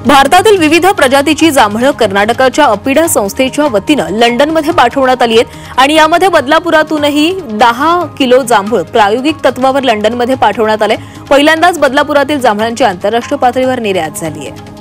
भारतातील विविध प्रजातीची जांभळं कर्नाटकाच्या अपिडा संस्थेच्या वतीनं लंडनमध्ये पाठवण्यात आली आहेत आणि यामध्ये बदलापुरातूनही 10 किलो जांभूळ प्रायोगिक तत्वावर लंडनमध्ये पाठवण्यात आले। पहिल्यांदाच बदलापुरातील जांभळांची आंतरराष्ट्रीय पातळीवर निर्यात झाली आहे।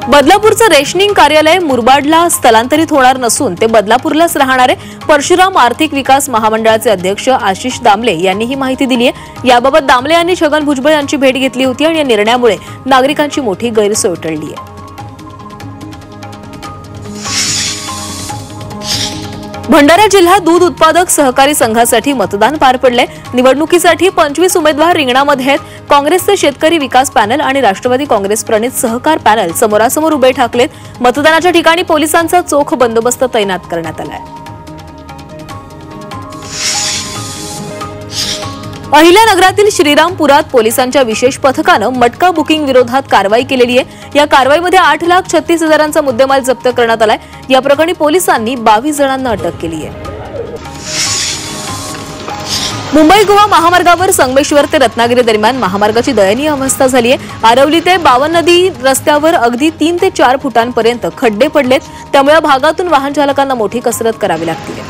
बदलापूरचं रेशनिंग कार्यालय मुरबाडला स्थलांतरित होणार नसून ते बदलापूरलाच राहणार आहे। परशुराम आर्थिक विकास महामंडळाचे अध्यक्ष आशिष दामले यांनी ही माहिती दिली आहे। याबाबत दामले यांनी छगन भुजबळ यांची भेट घेतली होती आणि या निर्णयामुळे नागरिकांची मोठी गैरसोय टळली आहे। भंडारा जिल्हा दूध उत्पादक सहकारी संघासाठी मतदान पार पडले। निवडणुकीसाठी 25 उमेदवार रिंगणामध्ये आहेत। काँग्रेसचे शेतकरी विकास पॅनल आणि राष्ट्रवादी काँग्रेस प्रणित सहकार पॅनल समोरासमोर उभे ठाकलेत। मतदानाच्या ठिकाणी पोलिसांचा चोख बंदोबस्त तैनात करण्यात आलाय। अहिल्यानगरातील श्रीरामपुरात पोलिसांच्या विशेष पथकानं मटका बुकिंग विरोधात कारवाई केलेली आहे। या कारवाईमध्ये 8,36,000चा मुद्देमाल जप्त करण्यात आलाय। या प्रकरणी पोलिसांनी 22 जणांना अटक केली आहे। मुंबई गोवा महामार्गावर संगमेश्वर ते रत्नागिरी दरम्यान महामार्गाची दयनीय अवस्था झाली आहे। आरवली ते बावननदी रस्त्यावर अगदी 3 ते 4 फुटांपर्यंत खड्डे पडलेत, त्यामुळे भागातून वाहन चालकांना मोठी कसरत करावी लागते।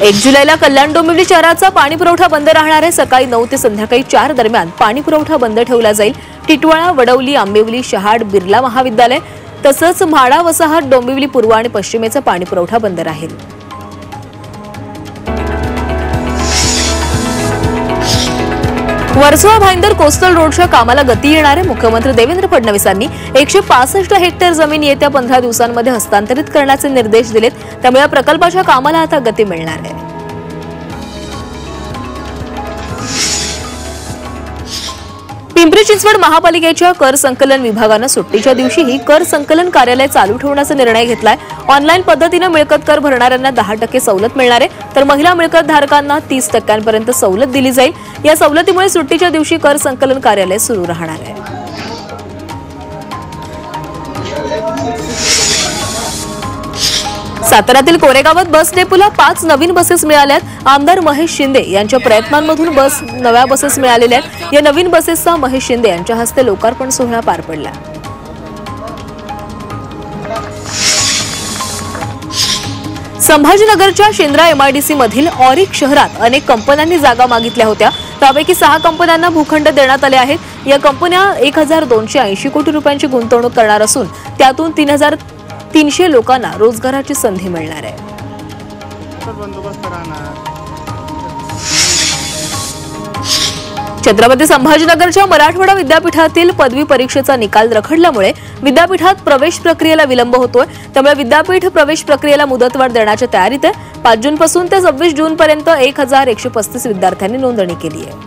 1 जुलैला कल्याण डोंबिवली शहराचा पाणी पुरवठा बंद राहणार आहे। सकाळी 9 ते संध्याकाळी 4 दरम्यान पाणी पुरवठा बंद ठेवला जाईल। टिटवाळा, वडवली, आंबिवली, शहाड, बिर्ला महाविद्यालय तसंच म्हाडा, वसाहत, डोंबिवली पूर्व आणि पश्चिमेचा पाणी पुरवठा बंद राहील। वर्सोवा भाईंदर कोस्टल रोडच्या कामाला गती येणार आहे। मुख्यमंत्री देवेंद्र फडणवीसांनी 165 हेक्टर जमीन येत्या 15 दिवसांमध्ये हस्तांतरित करण्याचे निर्देश दिलेत, त्यामुळे या प्रकल्पाच्या कामाला आता गती मिळणार आहे। पिंपरी चिंचवड महापालिकेच्या कर संकलन विभागानं सुट्टीच्या दिवशीही कर संकलन कार्यालय चालू ठेवण्याचा निर्णय घेतलाय। ऑनलाईन पद्धतीने मिळकत कर भरणाऱ्यांना 10% सवलत मिळणार आहे, तर महिला मिळकत धारकांना 30% सवलत दिली जाईल। या सवलतीमुळे सुट्टीच्या दिवशी कर संकलन कार्यालय सुरू राहणार आहे। साताऱ्यातील कोरेगावात बस डेपोला 5 नवीन बसेस मिळाल्यात। आमदार महेश शिंदे यांच्या प्रयत्नांमधून नव्या बसेस मिळालेल्या आहेत। या नवीन बसेसचा महेश शिंदे यांच्या हस्ते लोकार्पण सोहळा पार पडला। संभाजीनगरच्या शेंद्रा एमआयडीसी मधील ऑरिक शहरात अनेक कंपन्यांनी जागा मागितल्या होत्या, त्यापैकी 6 कंपन्यांना भूखंड देण्यात आले आहेत। या कंपन्या 1280 कोटी रुपयांची गुंतवणूक करणार असून त्यातून 3,300 लोकांना रोजगाराची संधी मिळणार आहे। छत्रपती संभाजीनगरच्या मराठवाडा विद्यापीठातील पदवी परीक्षेचा निकाल रखडल्यामुळे विद्यापीठात प्रवेश प्रक्रियेला विलंब होतोय, त्यामुळे विद्यापीठ प्रवेश प्रक्रियेला मुदतवाढ देण्याच्या तयारीत आहे। 5 जूनपासून ते 26 जूनपर्यंत 1135 विद्यार्थ्यांनी नोंदणी केली आहे।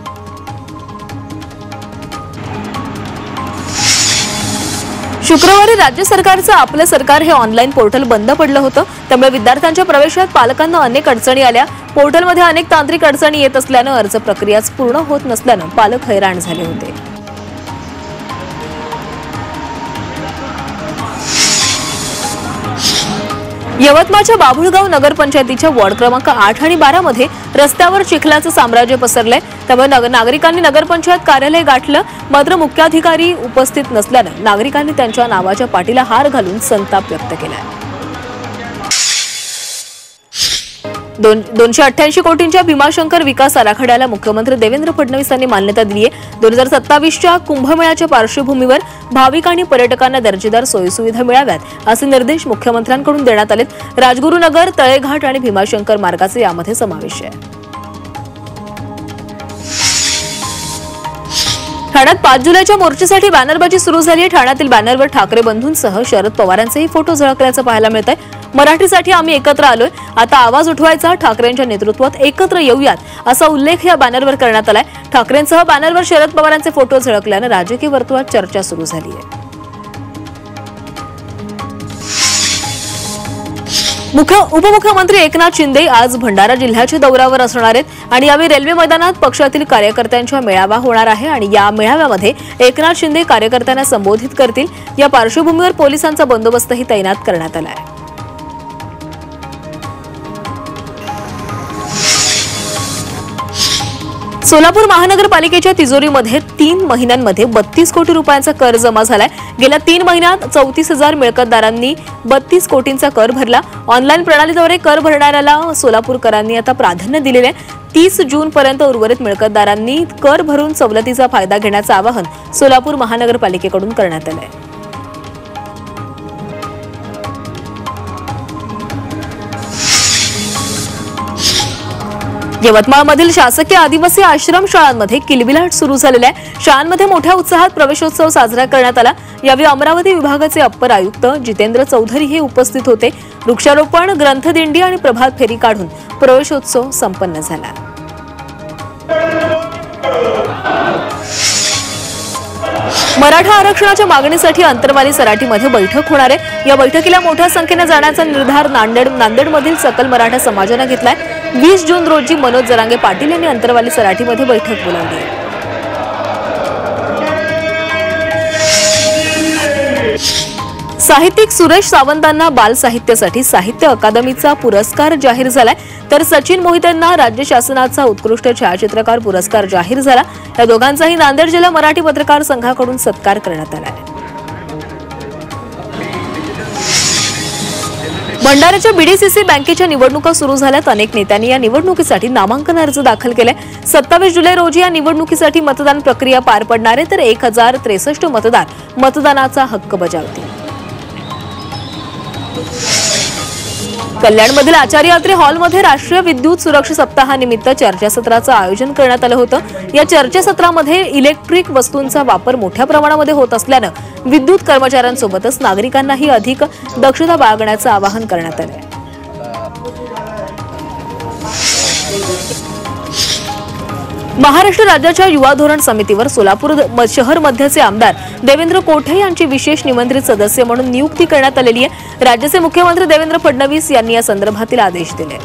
शुक्रवारी राज्य सरकारचं आपलं सरकार हे ऑनलाईन पोर्टल बंद पडलं होतं, त्यामुळे विद्यार्थ्यांच्या प्रवेशात पालकांना अनेक अडचणी आल्या। पोर्टलमध्ये अनेक तांत्रिक अडचणी येत असल्यानं अर्ज प्रक्रियाच पूर्ण होत नसल्यानं पालक हैराण झाले होते। यवतमाळच्या बाभुळगाव नगरपंचायतीच्या वॉर्ड क्रमांक 8 आणि 12 मध्ये रस्त्यावर चिखलाचं साम्राज्य पसरलंय, त्यामुळे नागरिकांनी नगरपंचायत कार्यालय गाठलं, मात्र मुख्याधिकारी उपस्थित नसल्यानं नागरिकांनी त्यांच्या नावाच्या पाटीला हार घालून संताप व्यक्त केलाय। 288 कोटींच्या भीमाशंकर विकास आराखड्याला मुख्यमंत्री देवेंद्र फडणवीस यांनी मान्यता दिली आहे। 2027च्या कुंभमेळ्याच्या पार्श्वभूमीवर भाविक आणि पर्यटकांना दर्जेदार सोयीसुविधा मिळाव्यात असे निर्देश मुख्यमंत्र्यांकडून देण्यात आलेत। राजगुरुनगर, तळेघाट आणि भीमाशंकर मार्गाचा यामध्ये समावेश आहे। ठाण्यात 5 जुलैच्या मोर्चासाठी बॅनरबाजी सुरू झाली आहे। ठाण्यातील बॅनरवर ठाकरे बंधूंसह शरद पवारांचेही फोटो झळकल्याचं पाहायला मिळतंय। मराठीसाठी आम्ही एकत्र आलोय, आता आवाज उठवायचा, ठाकरेंच्या नेतृत्वात एकत्र येऊयात असा उल्लेख या बॅनरवर करण्यात आलाय। ठाकरेंसह बॅनरवर शरद पवारांचे फोटो झळकल्यानं राजकीय वर्तुळात चर्चा सुरू झाली आहे। उपमुख्यमंत्री एकनाथ शिंदे आज भंडारा जिल्ह्याच्या दौऱ्यावर असणार आहेत आणि यावेळी रेल्वे मैदानात पक्षातील कार्यकर्त्यांचा मेळावा होणार आहे आणि या मेळाव्यामध्ये एकनाथ शिंदे कार्यकर्त्यांना संबोधित करतील। या पार्श्वभूमीवर पोलिसांचा बंदोबस्तही तैनात करण्यात आला आहे। सोलापूर महानगरपालिकेच्या तिजोरीमध्ये 3 महिन्यांमध्ये 32 कोटी रुपयांचा कर जमा झालाय। गेल्या 3 महिन्यात 34,000 मिळकतदारांनी 32 कोटींचा कर भरला। ऑनलाईन प्रणालीद्वारे कर भरणाऱ्याला सोलापूरकरांनी आता प्राधान्य दिलेले आहे। 30 जून पर्यंत उर्वरित मिळकतदारांनी कर भरून सवलतीचा फायदा घेण्याचं आवाहन सोलापूर महानगरपालिकेकडून करण्यात आलं आहे। यवतमाळमधील शासकीय आदिवासी आश्रम शाळांमध्ये किलबिलाट सुरू झालेला आहे। शाळांमध्ये मोठ्या उत्साहात प्रवेशोत्सव साजरा करण्यात आला। यावेळी अमरावती विभागाचे अप्पर आयुक्त जितेंद्र चौधरी हे उपस्थित होते। वृक्षारोपण, ग्रंथदिंडी आणि प्रभात फेरी काढून प्रवेशोत्सव संपन्न झाला। मराठा आरक्षणाच्या मागणीसाठी अंतरवाली सराटीमध्ये बैठक होणार आहे। या बैठकीला मोठ्या संख्येने जाण्याचा निर्धार नांदेडमधील सकल मराठा समाजाने घेतलाय। 20 जून रोजी मनोज जरांगे पाटील यांनी अंतरवाली सराटीमध्ये बैठक बोलावली आहे। साहित्यिक सुरेश सावंतांना बाल साहित्यासाठी साहित्य अकादमीचा पुरस्कार जाहीर झालाय, तर सचिन मोहितेंना राज्य शासनाचा उत्कृष्ट छायाचित्रकार पुरस्कार जाहीर झाला। या दोघांचाही नांदेड जिल्हा मराठी पत्रकार संघाकडून सत्कार करण्यात आला आहे। भंडाऱ्याच्या बीडीसीसी बँकेच्या निवडणुका सुरू झाल्यात। अनेक नेत्यांनी या निवडणुकीसाठी नामांकन अर्ज दाखल केले। 27 जुलै रोजी या निवडणुकीसाठी मतदान प्रक्रिया पार पडणार आहे, तर 1063 मतदार मतदानाचा हक्क बजावतील। कल्याणमधील आचार्य अत्रे हॉलमध्ये राष्ट्रीय विद्युत सुरक्षा सप्ताहानिमित्त चर्चासत्राचं आयोजन करण्यात आलं होतं। या चर्चासत्रामध्ये इलेक्ट्रिक वस्तूंचा वापर मोठ्या प्रमाणामध्ये होत असल्यानं विद्युत कर्मचाऱ्यांसोबतच नागरिकांनाही अधिक दक्षता बाळगण्याचं आवाहन करण्यात आलं आहे। महाराष्ट्र राज्याच्या युवा धोरण समितीवर सोलापूर शहर मध्यचे आमदार देवेंद्र कोठे यांची विशेष निमंत्रित सदस्य म्हणून नियुक्ती करण्यात आलेली आहे। राज्याचे मुख्यमंत्री देवेंद्र फडणवीस यांनी या संदर्भातील आदेश दिले।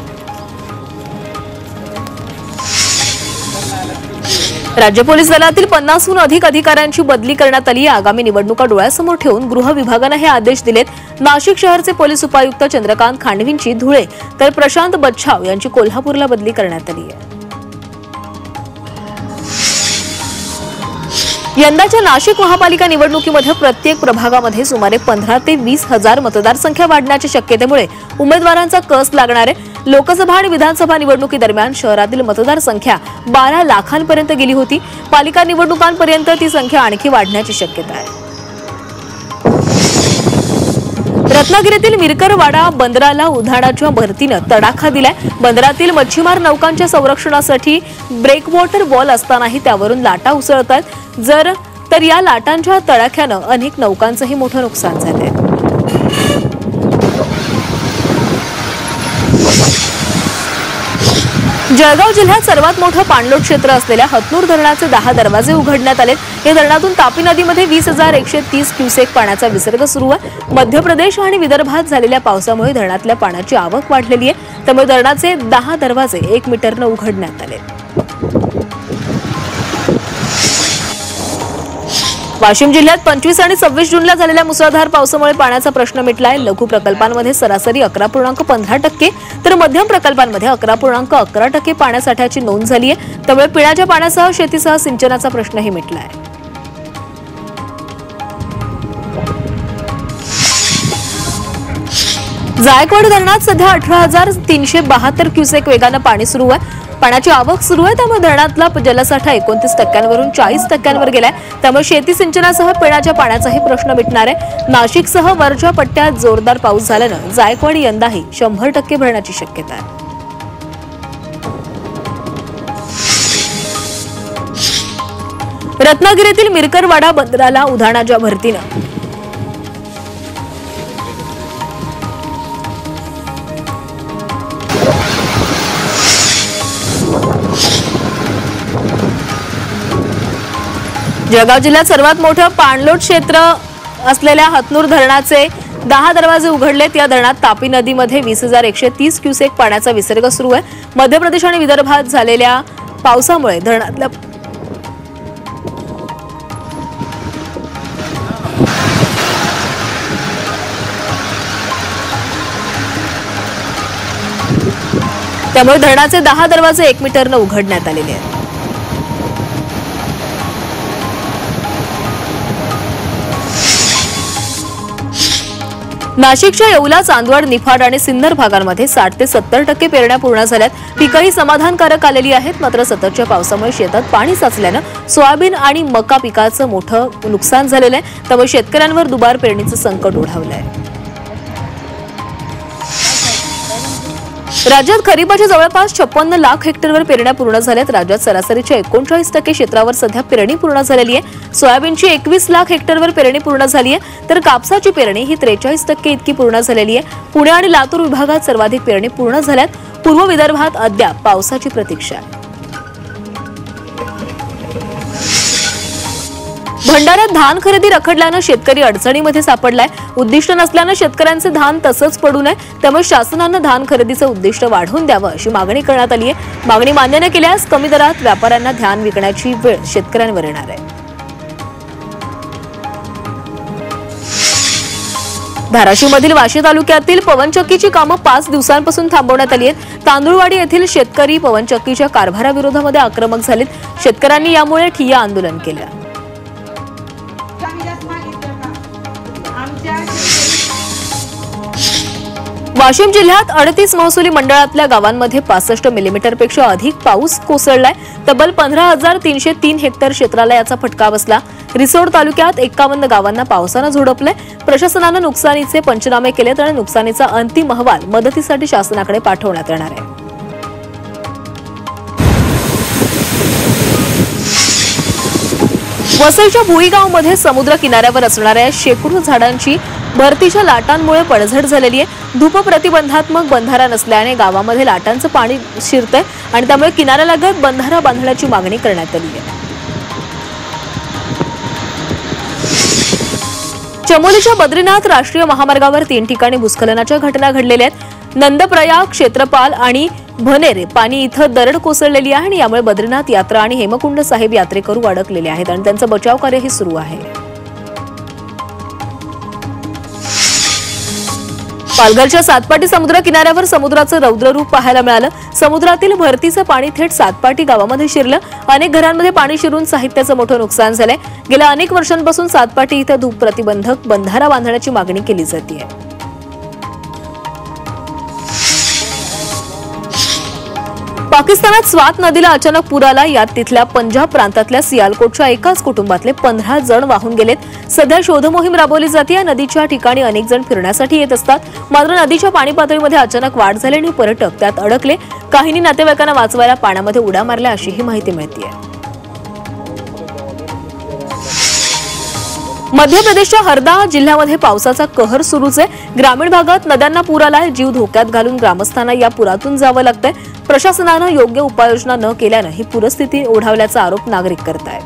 राज्य पोलीस दलातील 50हून अधिक अधिकाऱ्यांची बदली करण्यात आली आहे। आगामी निवडणुका डोळ्यासमोर ठेवून गृह विभागाने हे आदेश दिलेत। नाशिक शहरचे पोलीस उपायुक्त चंद्रकांत खांडवींची धुळे, तर प्रशांत बच्छाव यांची कोल्हापूरला बदली करण्यात आली आहे। यंदाच्या नाशिक महापालिका निवडणुकीमध्ये प्रत्येक प्रभागामध्ये सुमारे 15 ते 20 हजार मतदारसंख्या वाढण्याच्या शक्यतेमुळे उमेदवारांचा कस लागणार आहे। लोकसभा आणि विधानसभा निवडणुकीदरम्यान शहरातील मतदार संख्या 12 लाखांपर्यंत गेली होती। पालिका निवडणुकांपर्यंत ती संख्या आणखी वाढण्याची शक्यता आहे। रत्नागिरीतील मिरकरवाडा बंदराला उधाणाच्या भरतीनं तडाखा दिलाय। बंदरातील मच्छीमार नौकांच्या संरक्षणासाठी ब्रेकवॉटर वॉल असतानाही त्यावरून लाटा उसळतात। तर या लाटांच्या तडाख्यानं अनेक नौकांचंही मोठं नुकसान झालंय। जळगाव जिल्ह्यात सर्वात मोठं पाणलोट क्षेत्र असलेल्या हतनूर धरणाचे 10 दरवाजे उघडण्यात आले। या धरणातून तापी नदीमध्ये 20,130 क्युसेक पाण्याचा विसर्ग सुरू आहे। मध्य प्रदेश आणि विदर्भात झालेल्या पावसामुळे धरणातल्या पाण्याची आवक वाढलेली आहे, त्यामुळे धरणाचे 10 दरवाजे 1 मीटरनं उघडण्यात आले। वाशिम जिल्ह्यात 25 आणि 26 जूनला झालेल्या मुसळधार पावसामुळे पाण्याचा प्रश्न मिटलाय। लघु प्रकल्पांमध्ये सरासरी 11.15%, तर मध्यम प्रकल्पांमध्ये 11.11% पाण्यासाठ्याची नोंद झाली आहे। त्यामुळे पिण्याच्या पाण्यासह शेतीसह सिंचनाचा प्रश्नही मिटलाय। जायकवाडी धरणात सध्या 18,372 क्युसेक वेगानं पाणी सुरू आहे। पाण्याची आवक सुरू आहे, त्यामुळे धरणातला जलसाठा 29%वरून 40%वर गेलाय। त्यामुळे शेती सिंचनासह पिण्याच्या पाण्याचाही प्रश्न मिटणार आहे। नाशिकसह वरच्या पट्ट्यात जोरदार पाऊस झाल्यानं जायकवाडी यंदाही 100% भरण्याची शक्यता आहे। रत्नागिरीतील मिरकरवाडा बंदराला उधाणाच्या भरतीनं जळगाव जिल्ह्यात सर्वात मोठं पाणलोट क्षेत्र असलेल्या हतनूर धरणाचे 10 दरवाजे उघडलेत। या धरणात तापी नदीमध्ये 20,130 क्युसेक पाण्याचा विसर्ग सुरू आहे। मध्य प्रदेश आणि विदर्भात झालेल्या पावसामुळे धरणातल्या त्यामुळे धरणाचे 10 दरवाजे 1 मीटरनं उघडण्यात आलेले आहेत। नाशिकच्या येवला, चांदवड, निफाड आणि सिन्नर भागांमध्ये 60 ते 70% पेरण्या पूर्ण झाल्यात. पिकंही समाधानकारक आलेली आहेत. मात्र सततच्या पावसामुळे शेतात पाणी साचल्यानं सोयाबीन आणि मका पिकाचं मोठं नुकसान झालेलं आहे. त्यामुळे शेतकऱ्यांवर दुबार पेरणीचं संकट ओढावलं आहे. राज्यात खरीपाच्या जवळपास 56 लाख हेक्टरवर पेरण्या पूर्ण झाल्यात. राज्यात सरासरीच्या 39% क्षेत्रावर सध्या पेरणी पूर्ण झालेली आहे. सोयाबीनची 21 लाख हेक्टरवर पेरणी पूर्ण झाली आहे, तर कापसाची पेरणी ही 43% इतकी पूर्ण झालेली आहे. पुणे आणि लातूर विभागात सर्वाधिक पेरणी पूर्ण झाल्यात. पूर्व विदर्भात अद्याप पावसाची प्रतीक्षा आहे. भंडाऱ्यात धान खरेदी रखडल्यानं शेतकरी अडचणीमध्ये सापडलाय. उद्दिष्ट नसल्यानं शेतकऱ्यांचे धान तसंच पडू नये, त्यामुळे शासनानं धान खरेदीचं उद्दिष्ट वाढवून द्यावं अशी मागणी करण्यात आली आहे. मागणी मान्य न केल्यास कमी दरात व्यापाऱ्यांना धान विकण्याची वेळ शेतकऱ्यांवर येणार आहे. धाराशिवमधील वाशी तालुक्यातील पवनचक्कीची कामं 5 दिवसांपासून थांबवण्यात आली आहेत. तांदुळवाडी येथील शेतकरी पवनचक्कीच्या कारभाराविरोधामध्ये आक्रमक झालेत. शेतकऱ्यांनी यामुळे ठिय्या आंदोलन केलं. वाशिम जिल्ह्यात 38 महसुली मंडळातल्या गावांमध्ये 65 मिलीमीटरपेक्षा अधिक पाऊस कोसळलाय. तब्बल 15,303 हेक्टर क्षेत्राला याचा फटका बसला. रिसोड तालुक्यात 51 गावांना पावसानं झोडपलंय. प्रशासनानं नुकसानीचे पंचनामे केलेत आणि नुकसानीचा अंतिम अहवाल मदतीसाठी शासनाकडे पाठवण्यात येणार आहे. वसईच्या भुईगावमध्ये समुद्र किनाऱ्यावर असणाऱ्या शेकडो झाडांची भरतीच्या लाटांमुळे पडझड झालेली आहे. धूप प्रतिबंधात्मक बंधारा नसल्याने गावामध्ये लाटांचं पाणी शिरतंय आणि त्यामुळे किनाऱ्यालगत बंधारा बांधण्याची मागणी करण्यात आली आहे. चमोलीच्या बद्रीनाथ राष्ट्रीय महामार्गावर 3 ठिकाणी भूस्खलनाच्या घटना घडलेल्या आहेत. नंदप्रयाग, क्षेत्रपाल आणि भनेर पाणी इथं दरड कोसळलेली आहे आणि यामुळे बद्रीनाथ यात्रा आणि हेमकुंड साहेब यात्रेकरू अडकलेले आहेत आणि त्यांचं बचाव कार्यही सुरू आहे. पालघरच्या सातपाटी समुद्र किनाऱ्यावर समुद्राचं रौद्ररूप पाहायला मिळालं. समुद्रातील भरतीचं पाणी थेट सातपाटी गावामध्ये शिरलं. अनेक घरांमध्ये पाणी शिरून साहित्याचं मोठं नुकसान झालंय. गेल्या अनेक वर्षांपासून सातपाटी इथं धूप प्रतिबंधक बंधारा बांधण्याची मागणी केली जाते. पाकिस्तानात स्वात नदीला अचानक पूर आला. यात तिथल्या पंजाब प्रांतातल्या सियालकोटच्या एकाच कुटुंबातले 15 जण वाहून गेलेत. सध्या शोधमोहीम राबवली जाते. या नदीच्या ठिकाणी अनेक जण फिरण्यासाठी येत असतात. मात्र नदीच्या पाणी पातळीमध्ये अचानक वाढ झाली आणि पर्यटक त्यात अडकले. काहींनी नातेवाईकांना वाचवायला पाण्यामध्ये उड्या मारल्या अशीही माहिती मिळते. मध्य प्रदेशच्या हरदा जिल्ह्यामध्ये पावसाचा कहर सुरूच आहे. ग्रामीण भागात नद्यांना पूर आलाय. जीव धोक्यात घालून ग्रामस्थांना या पुरातून जावं लागतंय. प्रशासनानं योग्य उपाययोजना न केल्यानं ही पूरस्थिती ओढावल्याचा आरोप नागरिक करतायत.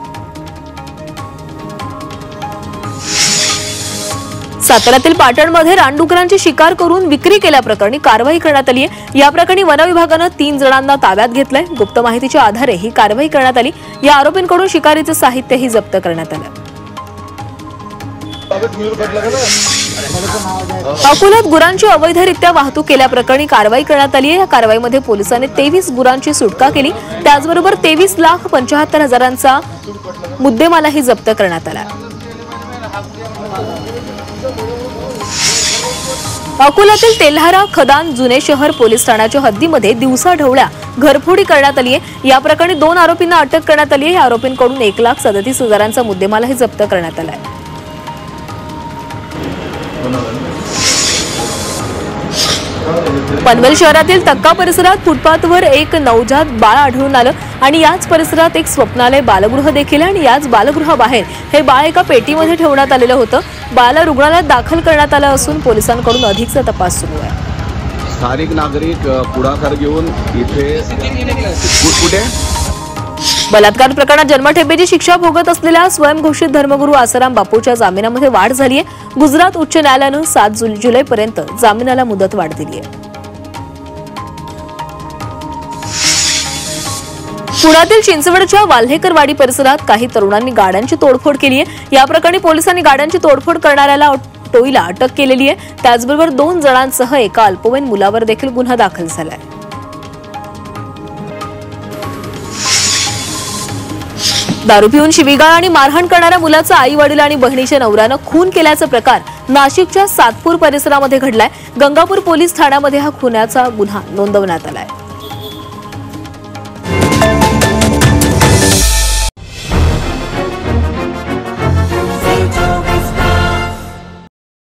साताऱ्यातील पाटणमध्ये रानडुकरांची शिकार करून विक्री केल्याप्रकरणी कारवाई करण्यात आली आहे. या प्रकरणी वन विभागानं 3 जणांना ताब्यात घेतलंय. गुप्त माहितीच्या आधारे ही कारवाई करण्यात आली. या आरोपींकडून शिकारीचं साहित्यही जप्त करण्यात आलं. अकोल्यात गुरांची अवैधरित्या वाहतूक केल्याप्रकरणी कारवाई करण्यात आली आहे. या कारवाईमध्ये पोलिसांनी 23 गुरांची सुटका केली. त्याचबरोबर 23,75,000चा मुद्देमालही जप्त करण्यात आला. अकोल्यातील तेल्हारा खदान जुने शहर पोलीस ठाण्याच्या हद्दीमध्ये दिवसाढवळ्या घरफोडी करण्यात आली आहे. या प्रकरणी 2 आरोपींना अटक करण्यात आली आहे. या आरोपींकडून 1,37,000चा मुद्देमालही जप्त करण्यात आला आहे. पनवेल शहरातील तक्का परिसरात फुटपाथवर एक नवजात बाळ आढळून आलं आणि याच परिसरात एक स्वप्नालय बालगृह देखील आहे आणि याच बालगृहाबाहेर हे बाळ एका पेटीमध्ये ठेवण्यात आलेलं होतं. बाळाला रुग्णालयात दाखल करण्यात आलं असून पोलिसांकडून अधिकचा तपास सुरू आहे. स्थानिक नागरिक पुढाकार घेऊन इथे कुठे बलात्कार प्रकरणात जन्मठेपेची शिक्षा भोगत असलेल्या स्वयंघोषित धर्मगुरू आसाराम बापूच्या जामिनामध्ये वाढ झाली आहे. गुजरात उच्च न्यायालयानं 7 जुलैपर्यंत जामिनाला मुदत वाढ दिली आहे. पुण्यातील चिंचवडच्या वाल्हेकरवाडी परिसरात काही तरुणांनी गाड्यांची तोडफोड केली आहे. या प्रकरणी पोलिसांनी गाड्यांची तोडफोड करणाऱ्याला टोळीला अटक केलेली आहे. त्याचबरोबर 2 जणांसह एका अल्पवयीन मुलावर देखील गुन्हा दाखल झाला आहे. दारू पिऊन शिवीगाळ आणि मारहाण करणाऱ्या मुलाचा आई वडील आणि बहिणीच्या नवऱ्यानं खून केल्याचा प्रकार नाशिकच्या सातपूर परिसरामध्ये घडलाय. गंगापूर पोलीस ठाण्यामध्ये हा खुनाचा गुन्हा नोंदवण्यात आलाय.